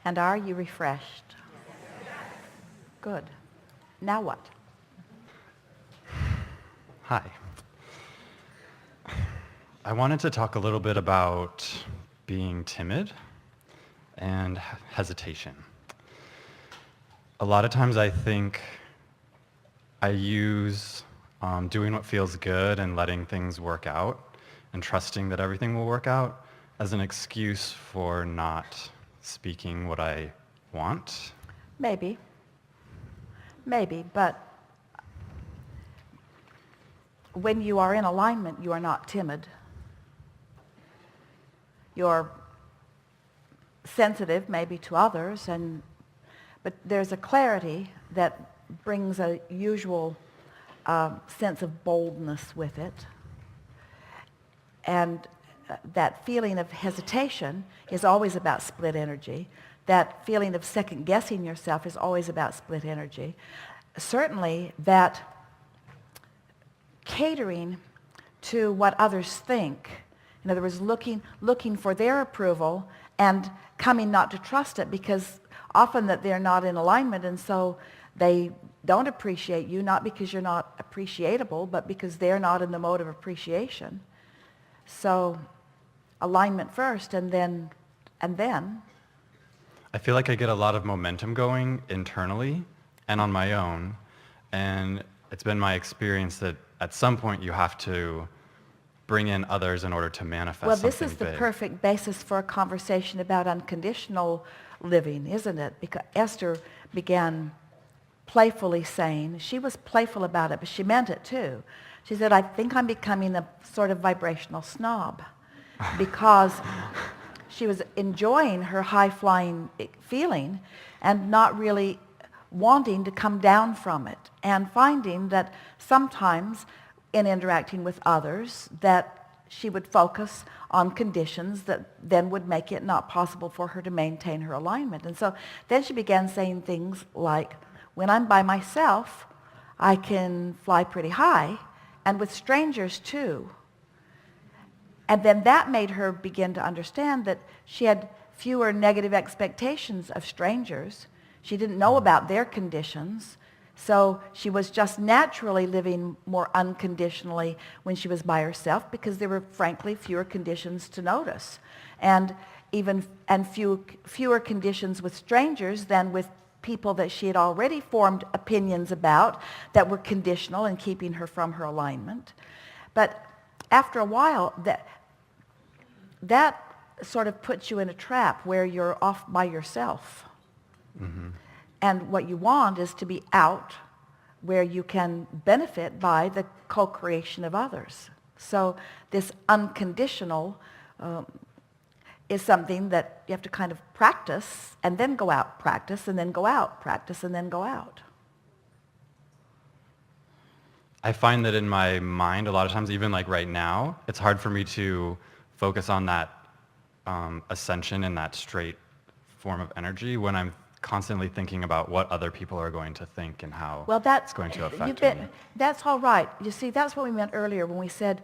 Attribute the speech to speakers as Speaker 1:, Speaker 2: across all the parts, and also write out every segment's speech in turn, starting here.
Speaker 1: And are you refreshed? Good. Now what?
Speaker 2: Hi. I wanted to talk a little bit about being timid and hesitation. A lot of times I think I use doing what feels good and letting things work out and trusting that everything will work out as an excuse for not speaking what I want.
Speaker 1: Maybe, but when you are in alignment, you are not timid. You're sensitive maybe to others, but there's a clarity that brings a usual sense of boldness with it. And that feeling of hesitation is always about split energy. That feeling of second guessing yourself is always about split energy. Certainly that catering to what others think, in other words, looking for their approval and coming not to trust it, because often that they're not in alignment, and so they don't appreciate you, not because you're not appreciable, but because they're not in the mode of appreciation. So alignment first, and then.
Speaker 2: I feel like I get a lot of momentum going internally and on my own, and it's been my experience that at some point you have to bring in others in order to manifest something big.
Speaker 1: Well, this is the perfect basis for a conversation about unconditional living, isn't it? Because Esther began playfully saying, she was playful about it, but she meant it too. She said, I think I'm becoming a sort of vibrational snob, because she was enjoying her high-flying feeling and not really wanting to come down from it, and finding that sometimes in interacting with others that she would focus on conditions that then would make it not possible for her to maintain her alignment. And so then she began saying things like, when I'm by myself, I can fly pretty high, and with strangers too. And then that made her begin to understand that she had fewer negative expectations of strangers. She didn't know about their conditions, so she was just naturally living more unconditionally when she was by herself, because there were frankly fewer conditions to notice, and fewer conditions with strangers than with people that she had already formed opinions about that were conditional and keeping her from her alignment. But after a while, that sort of puts you in a trap where you're off by yourself.
Speaker 2: Mm-hmm.
Speaker 1: And what you want is to be out where you can benefit by the co-creation of others. So this unconditional is something that you have to kind of practice and then go out, practice and then go out, practice and then go out.
Speaker 2: I find that in my mind, a lot of times, even like right now, it's hard for me to focus on that ascension and that straight form of energy when I'm constantly thinking about what other people are going to think and how it's going to affect me.
Speaker 1: That's all right. You see, that's what we meant earlier when we said,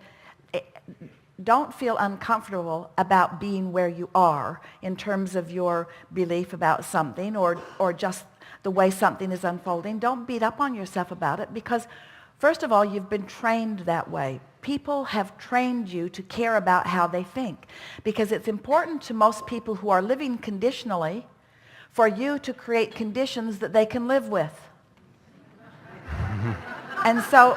Speaker 1: don't feel uncomfortable about being where you are in terms of your belief about something or just the way something is unfolding. Don't beat up on yourself about it, because first of all, you've been trained that way. People have trained you to care about how they think, because it's important to most people who are living conditionally for you to create conditions that they can live with. And so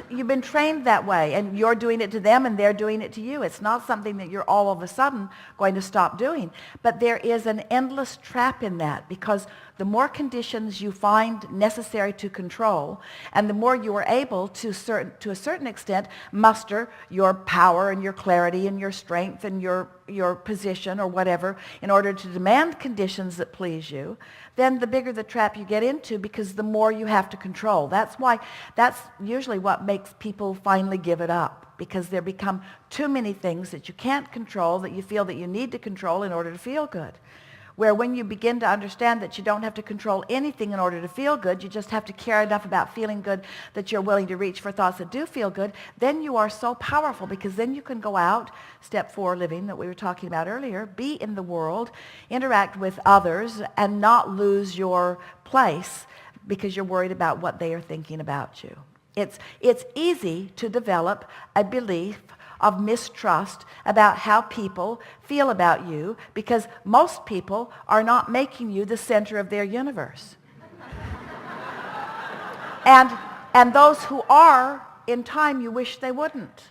Speaker 1: you've been trained that way, and you're doing it to them and they're doing it to you. It's not something that you're all of a sudden going to stop doing. But there is an endless trap in that, because the more conditions you find necessary to control, and the more you are able to a certain extent muster your power and your clarity and your strength and your position or whatever in order to demand conditions that please you, then the bigger the trap you get into, because the more you have to control. That's usually what makes people finally give it up, because there become too many things that you can't control that you feel that you need to control in order to feel good. Where when you begin to understand that you don't have to control anything in order to feel good, you just have to care enough about feeling good that you're willing to reach for thoughts that do feel good, then you are so powerful, because then you can go out, step 4 living that we were talking about earlier, be in the world, interact with others, and not lose your place because you're worried about what they are thinking about you. It's easy to develop a belief of mistrust about how people feel about you, because most people are not making you the center of their universe. And those who are, in time, you wish they wouldn't.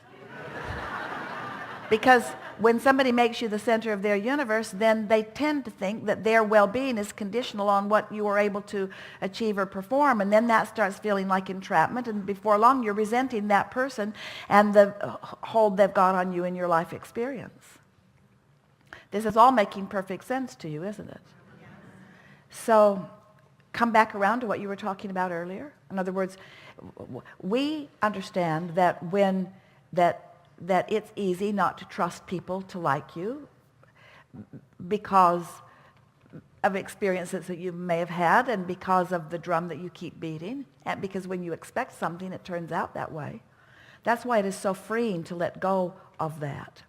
Speaker 1: Because when somebody makes you the center of their universe, then they tend to think that their well-being is conditional on what you are able to achieve or perform, and then that starts feeling like entrapment, and before long you're resenting that person and the hold they've got on you in your life experience. This is all making perfect sense to you, isn't it? Yes. So come back around to what you were talking about earlier. In other words, we understand that that it's easy not to trust people to like you because of experiences that you may have had, and because of the drum that you keep beating, and because when you expect something, it turns out that way. That's why it is so freeing to let go of that.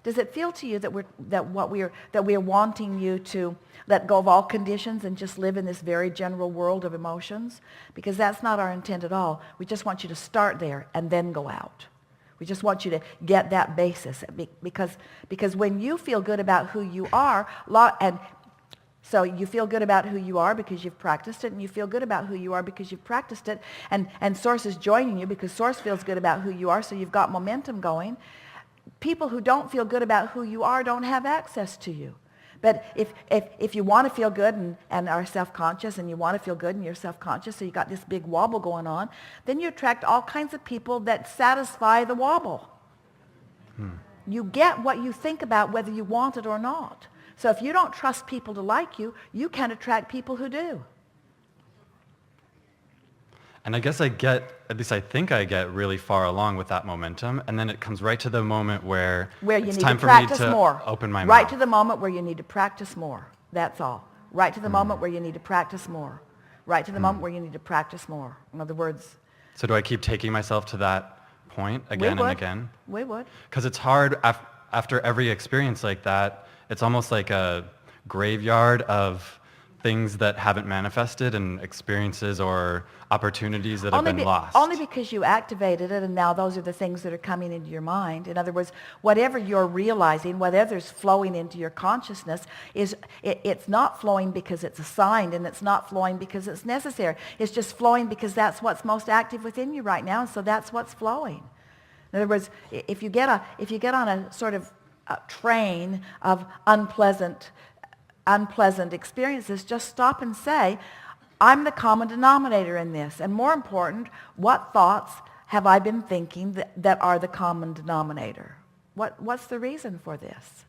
Speaker 1: Does it feel to you that we're wanting you to let go of all conditions and just live in this very general world of emotions? Because that's not our intent at all. We just want you to start there and then go out. We just want you to get that basis, because when you feel good about who you are, and so you feel good about who you are because you've practiced it, and you feel good about who you are because you've practiced it, and Source is joining you because Source feels good about who you are, so you've got momentum going. People who don't feel good about who you are don't have access to you. But if you want to feel good and are self-conscious, and you want to feel good and you're self-conscious, so you got this big wobble going on, then you attract all kinds of people that satisfy the wobble. You get what you think about whether you want it or not. So if you don't trust people to like you, you can attract people who do.
Speaker 2: And I guess at least I think I get really far along with that momentum, and then it comes right to the moment where
Speaker 1: you
Speaker 2: it's
Speaker 1: need
Speaker 2: time
Speaker 1: to
Speaker 2: for me
Speaker 1: practice
Speaker 2: to
Speaker 1: more.
Speaker 2: open my
Speaker 1: Right
Speaker 2: mouth.
Speaker 1: to the moment where you need to practice more. That's all. Right to the moment where you need to practice more. Right to the moment where you need to practice more. In other words,
Speaker 2: So do I keep taking myself to that point again and again?
Speaker 1: We would.
Speaker 2: Because it's hard after every experience like that. It's almost like a graveyard of things that haven't manifested, and experiences or opportunities that have been lost.
Speaker 1: Only because you activated it, and now those are the things that are coming into your mind. In other words, whatever you're realizing, whatever's flowing into your consciousness, it's not flowing because it's assigned, and it's not flowing because it's necessary. It's just flowing because that's what's most active within you right now, and so that's what's flowing. In other words, if you get on a sort of a train of unpleasant experiences, just stop and say, I'm the common denominator in this. And more important, what thoughts have I been thinking that are the common denominator? What's the reason for this?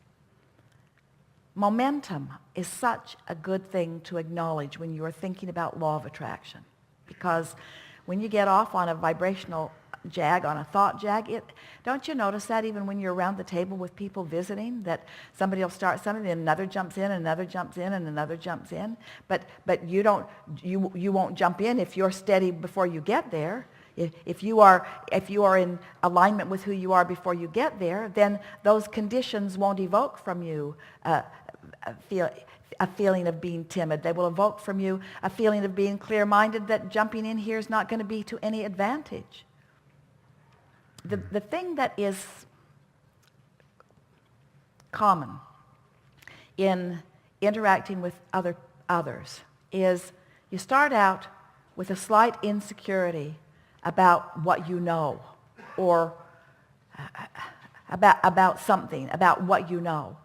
Speaker 1: Momentum is such a good thing to acknowledge when you are thinking about law of attraction. Because when you get off on a vibrational jag, on a thought jag, don't you notice that even when you're around the table with people visiting, that somebody will start something and another jumps in and another jumps in and another jumps in, but you won't jump in if you're steady before you get there. If you are in alignment with who you are before you get there, then those conditions won't evoke from you a feeling of being timid. They will evoke from you a feeling of being clear-minded, that jumping in here is not going to be to any advantage. The thing that is common in interacting with others is you start out with a slight insecurity about what you know, or about something, about what you know.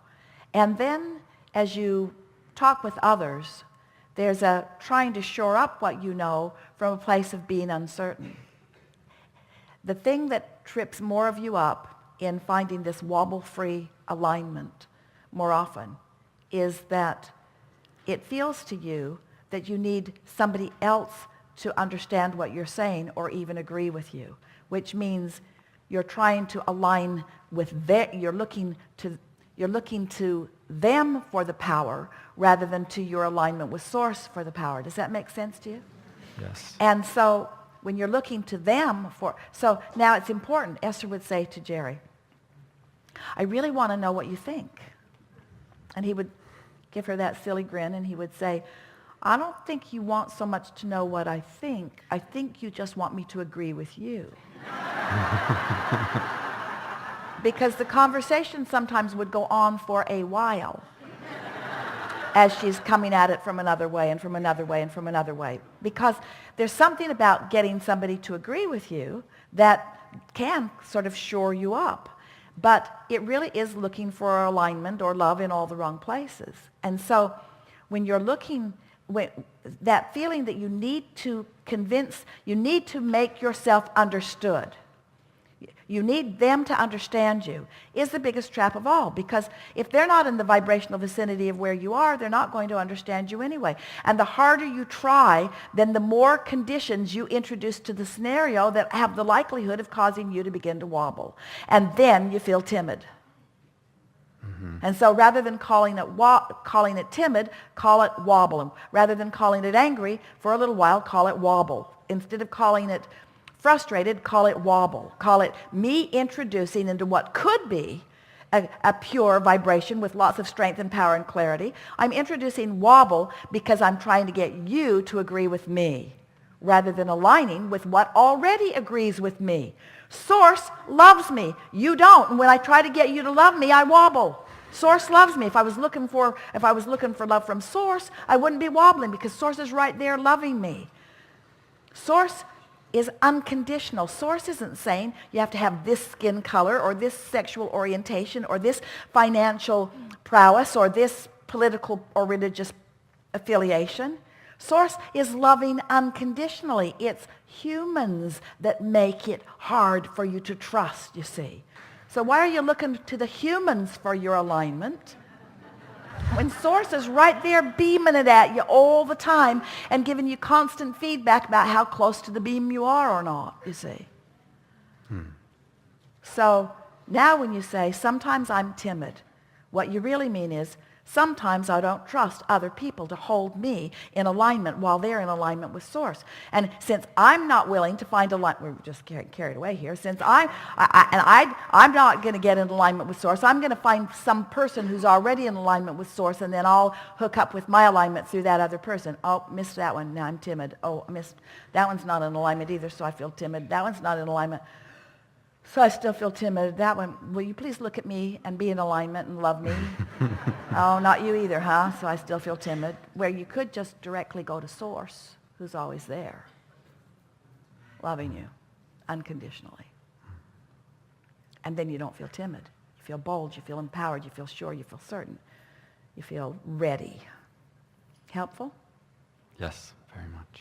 Speaker 1: And then as you talk with others, there's a trying to shore up what you know from a place of being uncertain. The thing that trips more of you up in finding this wobble-free alignment more often is that it feels to you that you need somebody else to understand what you're saying or even agree with you, which means you're trying to align with you're looking to You're looking to them for the power rather than to your alignment with Source for the power. Does that make sense to you?
Speaker 2: Yes.
Speaker 1: And so when you're looking to them so now it's important. Esther would say to Jerry, I really want to know what you think. And he would give her that silly grin and he would say, I don't think you want so much to know what I think. I think you just want me to agree with you. Because the conversation sometimes would go on for a while as she's coming at it from another way and from another way and from another way. Because there's something about getting somebody to agree with you that can sort of shore you up. But it really is looking for alignment or love in all the wrong places. And so when you're looking, that feeling that you need to convince, you need to make yourself understood. You need them to understand you is the biggest trap of all, because if they're not in the vibrational vicinity of where you are, they're not going to understand you anyway. And the harder you try, then the more conditions you introduce to the scenario that have the likelihood of causing you to begin to wobble. And then you feel timid. Mm-hmm. And so rather than calling it timid, call it wobble. And rather than calling it angry, for a little while, call it wobble. Instead of calling it frustrated, call it wobble. Call it me introducing into what could be a pure vibration with lots of strength and power and clarity. I'm introducing wobble because I'm trying to get you to agree with me rather than aligning with what already agrees with me. Source loves me. You don't. And when I try to get you to love me, I wobble. Source loves me. If I was looking for love from Source, I wouldn't be wobbling because Source is right there loving me. Source is unconditional. Source isn't saying you have to have this skin color or this sexual orientation or this financial prowess or this political or religious affiliation. Source is loving unconditionally. It's humans that make it hard for you to trust, you see. So why are you looking to the humans for your alignment when Source is right there beaming it at you all the time and giving you constant feedback about how close to the beam you are or not, you see? So now when you say, sometimes I'm timid, what you really mean is, sometimes I don't trust other people to hold me in alignment while they're in alignment with Source. And since I'm not willing to find alignment, we're just carried away here, since I'm not going to get in alignment with Source, I'm going to find some person who's already in alignment with Source, and then I'll hook up with my alignment through that other person. Oh, missed that one. Now I'm timid. Oh, missed. That one's not in alignment either, so I feel timid. That one's not in alignment. So I still feel timid. That one, will you please look at me and be in alignment and love me? Oh, not you either, huh? So I still feel timid. Where you could just directly go to Source, who's always there, loving you unconditionally. And then you don't feel timid. You feel bold, you feel empowered, you feel sure, you feel certain. You feel ready. Helpful?
Speaker 2: Yes, very much.